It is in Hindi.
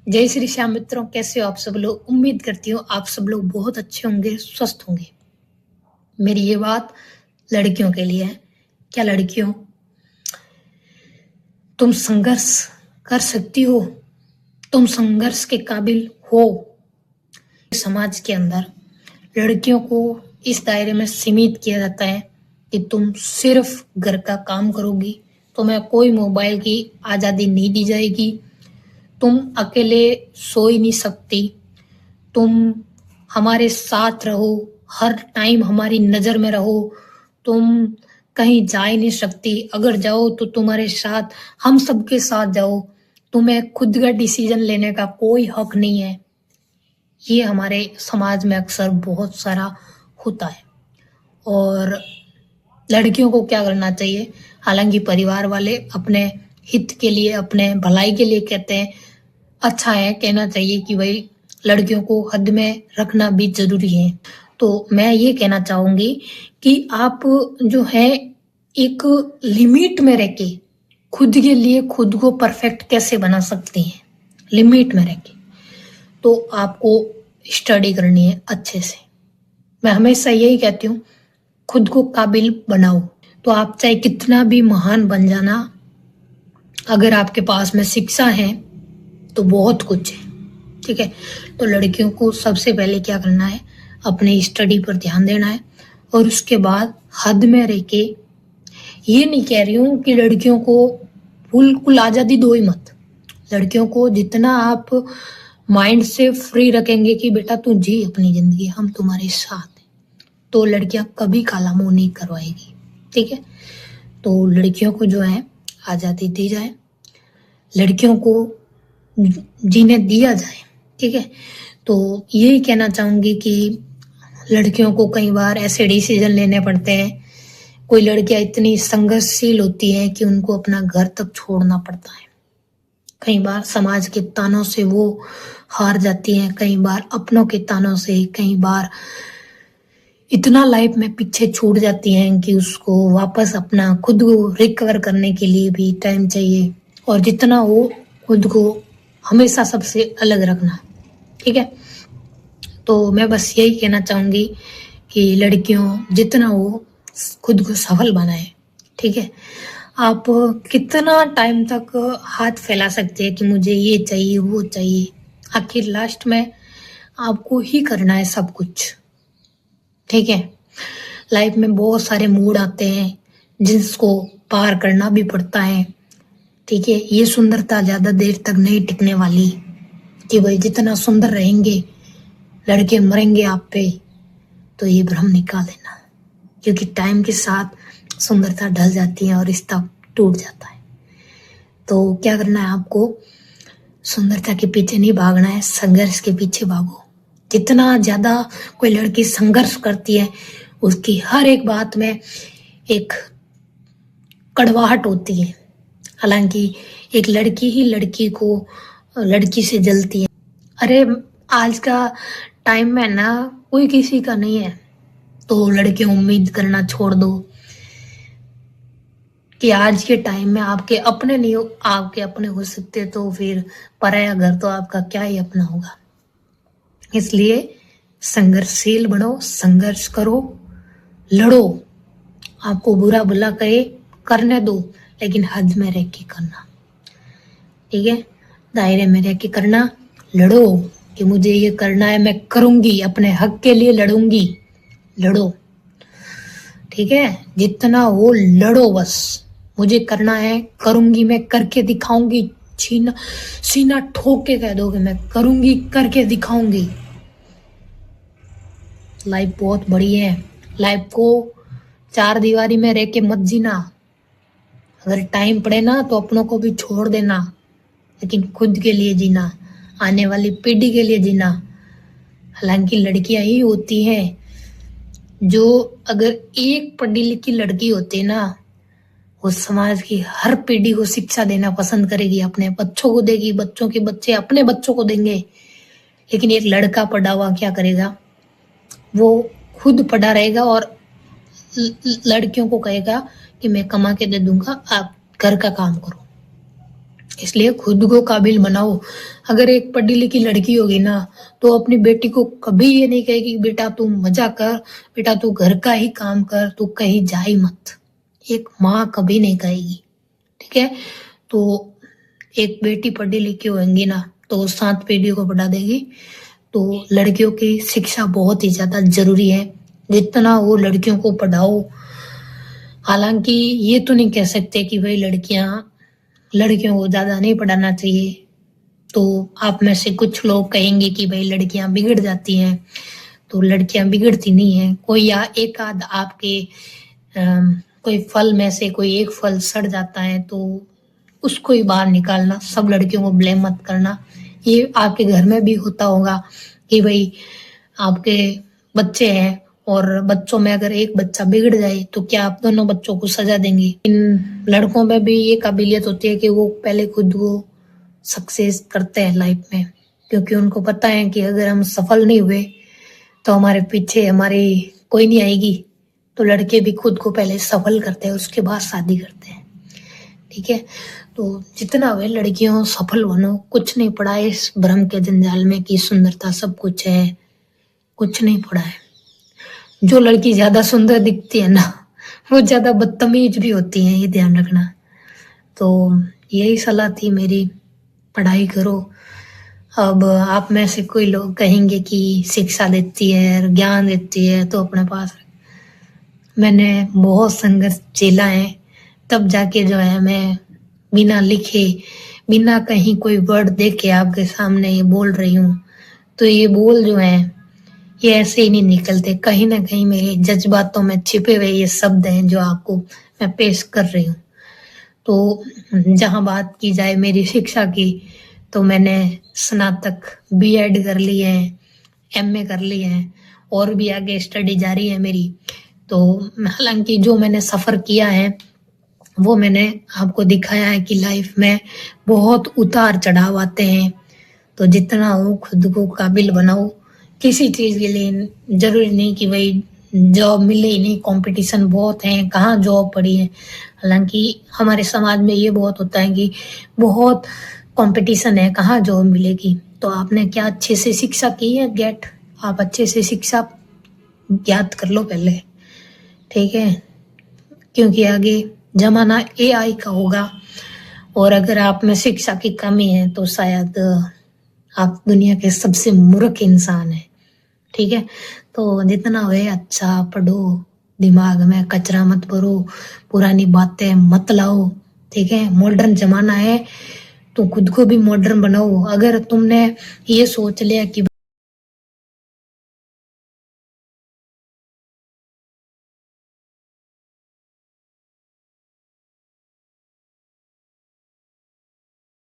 जय श्री श्याम मित्रों, कैसे हो आप सब लोग। उम्मीद करती हूँ आप सब लोग बहुत अच्छे होंगे, स्वस्थ होंगे। मेरी ये बात लड़कियों के लिए है। क्या लड़कियों, तुम संघर्ष कर सकती हो, तुम संघर्ष के काबिल हो। समाज के अंदर लड़कियों को इस दायरे में सीमित किया जाता है कि तुम सिर्फ घर का काम करोगी, तुम्हें कोई मोबाइल की आज़ादी नहीं दी जाएगी, तुम अकेले सो ही नहीं सकती, तुम हमारे साथ रहो, हर टाइम हमारी नज़र में रहो, तुम कहीं जा ही नहीं सकती, अगर जाओ तो तुम्हारे साथ हम सबके साथ जाओ, तुम्हें खुद का डिसीजन लेने का कोई हक नहीं है। ये हमारे समाज में अक्सर बहुत सारा होता है। और लड़कियों को क्या करना चाहिए, हालांकि परिवार वाले अपने हित के लिए, अपने भलाई के लिए कहते हैं, अच्छा है, कहना चाहिए कि भाई लड़कियों को हद में रखना भी जरूरी है। तो मैं ये कहना चाहूंगी कि आप जो है एक लिमिट में रह के खुद के लिए खुद को परफेक्ट कैसे बना सकती हैं। लिमिट में रह के तो आपको स्टडी करनी है अच्छे से। मैं हमेशा यही कहती हूँ, खुद को काबिल बनाओ। तो आप चाहे कितना भी महान बन जाना, अगर आपके पास में शिक्षा है तो बहुत कुछ है। ठीक है, तो लड़कियों को सबसे पहले क्या करना है, अपने स्टडी पर ध्यान देना है। और उसके बाद हद में रह के, ये नहीं कह रही हूँ कि लड़कियों को बिल्कुल आज़ादी दो ही मत। लड़कियों को जितना आप माइंड से फ्री रखेंगे कि बेटा तू जी अपनी जिंदगी, हम तुम्हारे साथ हैं, तो लड़कियां कभी काला मुंह नहीं करवाएगी। ठीक है, तो लड़कियों को जो है आज़ादी दी जाए, लड़कियों को जीने दिया जाए। ठीक है, तो यही कहना चाहूंगी कि लड़कियों को कई बार ऐसे डिसीजन लेने पड़ते हैं, कोई लड़कियां इतनी संघर्षशील होती हैं कि उनको अपना घर तक छोड़ना पड़ता है। कई बार समाज के तानों से वो हार जाती हैं, कई बार अपनों के तानों से, कई बार इतना लाइफ में पीछे छूट जाती हैं कि उसको वापस अपना खुद को रिकवर करने के लिए भी टाइम चाहिए, और जितना वो खुद को हमेशा सबसे अलग रखना। ठीक है, तो मैं बस यही कहना चाहूंगी कि लड़कियों जितना हो खुद को सफल बनाए। ठीक है, आप कितना टाइम तक हाथ फैला सकते हैं कि मुझे ये चाहिए वो चाहिए, आखिर लास्ट में आपको ही करना है सब कुछ। ठीक है, लाइफ में बहुत सारे मूड आते हैं जिसको पार करना भी पड़ता है। ठीक है, ये सुंदरता ज्यादा देर तक नहीं टिकने वाली कि भाई जितना सुंदर रहेंगे लड़के मरेंगे आप पे, तो ये भ्रम निकाल देना, क्योंकि टाइम के साथ सुंदरता ढल जाती है और रिश्ता टूट जाता है। तो क्या करना है आपको, सुंदरता के पीछे नहीं भागना है, संघर्ष के पीछे भागो। जितना ज्यादा कोई लड़की संघर्ष करती है, उसकी हर एक बात में एक कड़वाहट होती है। हालांकि एक लड़की ही लड़की से जलती है। अरे आज का टाइम में ना कोई किसी का नहीं है, तो लड़कियां उम्मीद करना छोड़ दो कि आज के टाइम में आपके अपने नहीं हो, आपके अपने हो सकते, तो फिर पराया घर तो आपका क्या ही अपना होगा। इसलिए संघर्षशील बनो, संघर्ष करो, लड़ो। आपको बुरा भला कहे करने दो, लेकिन हद में रह के करना। ठीक है, दायरे में रह के करना, लड़ो कि मुझे ये करना है, मैं करूंगी, अपने हक के लिए लड़ूंगी, लड़ो। ठीक है, जितना हो लड़ो, बस मुझे करना है, करूंगी, मैं करके दिखाऊंगी, सीना ठोक के कह दो कि मैं करूंगी, करके दिखाऊंगी। लाइफ बहुत बड़ी है, लाइफ को चार दीवारी में रह के मत जीना। अगर टाइम पड़े ना तो अपनों को भी छोड़ देना, लेकिन खुद के लिए जीना, आने वाली पीढ़ी के लिए जीना। हालांकि लड़कियां ही होती हैं जो, अगर एक पढ़ी लिखी लड़की होती ना, वो समाज की हर पीढ़ी को शिक्षा देना पसंद करेगी, अपने बच्चों को देगी, बच्चों के बच्चे अपने बच्चों को देंगे। लेकिन एक लड़का पढ़ा हुआ क्या करेगा, वो खुद पढ़ा रहेगा और लड़कियों को कहेगा कि मैं कमा के दे दूंगा, आप घर का काम करो। इसलिए खुद को काबिल बनाओ। अगर एक पढ़ी लिखी लड़की होगी ना तो अपनी बेटी को कभी ये नहीं कहेगी बेटा तू मजा कर, बेटा तू घर का ही काम कर, तू कहीं जा ही मत। एक माँ कभी नहीं कहेगी, ठीक है। तो एक बेटी पढ़ी लिखी होगी ना तो वो 7 पीढ़ी को पढ़ा देगी। तो लड़कियों की शिक्षा बहुत ही ज्यादा जरूरी है, जितना वो लड़कियों को पढ़ाओ। हालांकि ये तो नहीं कह सकते कि भाई लड़कियों को ज्यादा नहीं पढ़ाना चाहिए। तो आप में से कुछ लोग कहेंगे कि भाई लड़कियां बिगड़ जाती हैं, तो लड़कियां बिगड़ती नहीं है। कोई या एक आध आपके कोई फल में से कोई एक फल सड़ जाता है तो उसको ही बाहर निकालना, सब लड़कियों को ब्लेम मत करना। ये आपके घर में भी होता होगा कि भाई आपके बच्चे हैं और बच्चों में अगर एक बच्चा बिगड़ जाए तो क्या आप दोनों बच्चों को सजा देंगे? इन लड़कों में भी ये काबिलियत होती है कि वो पहले खुद को सक्सेस करते हैं लाइफ में, क्योंकि उनको पता है कि अगर हम सफल नहीं हुए तो हमारे पीछे हमारी कोई नहीं आएगी। तो लड़के भी खुद को पहले सफल करते हैं, उसके बाद शादी करते हैं, ठीक है। तो जितना हुए लड़कियों सफल बनो, कुछ नहीं पड़ा है इस भ्रम के जंजाल में कि सुंदरता सब कुछ है, कुछ नहीं पड़ा है। जो लड़की ज्यादा सुंदर दिखती है ना वो ज्यादा बदतमीज भी होती है, ये ध्यान रखना। तो यही सलाह थी मेरी, पढ़ाई करो। अब आप में से कोई लोग कहेंगे कि शिक्षा देती है, ज्ञान देती है तो अपने पास, मैंने बहुत संघर्ष झेला है तब जाके जो है मैं बिना लिखे, बिना कहीं कोई वर्ड देखे आपके सामने ये बोल रही हूँ। तो ये बोल जो है ये ऐसे ही नहीं निकलते, कहीं ना कहीं मेरे जज्बातों में छिपे हुए ये शब्द हैं जो आपको मैं पेश कर रही हूँ। तो जहाँ बात की जाए मेरी शिक्षा की, तो मैंने स्नातक बीएड कर ली है, एमए कर ली है और भी आगे स्टडी जारी है मेरी। तो हालांकि जो मैंने सफर किया है वो मैंने आपको दिखाया है कि लाइफ में बहुत उतार चढ़ाव आते हैं। तो जितना हो खुद को काबिल बनाओ किसी चीज के लिए। जरूरी नहीं कि भाई जॉब मिले ही नहीं, कंपटीशन बहुत है, कहाँ जॉब पड़ी है। हालांकि हमारे समाज में ये बहुत होता है कि बहुत कंपटीशन है, कहाँ जॉब मिलेगी। तो आपने क्या अच्छे से शिक्षा की है गेट, आप अच्छे से शिक्षा ज्ञात कर लो पहले, ठीक है। क्योंकि आगे जमाना एआई का होगा और अगर आप में शिक्षा की कमी है तो शायद आप दुनिया के सबसे मूर्ख इंसान है, ठीक है। तो जितना हो अच्छा पढ़ो, दिमाग में कचरा मत भरो, पुरानी बातें मत लाओ, ठीक है। मॉडर्न जमाना है तो खुद को भी मॉडर्न बनाओ। अगर तुमने ये सोच लिया कि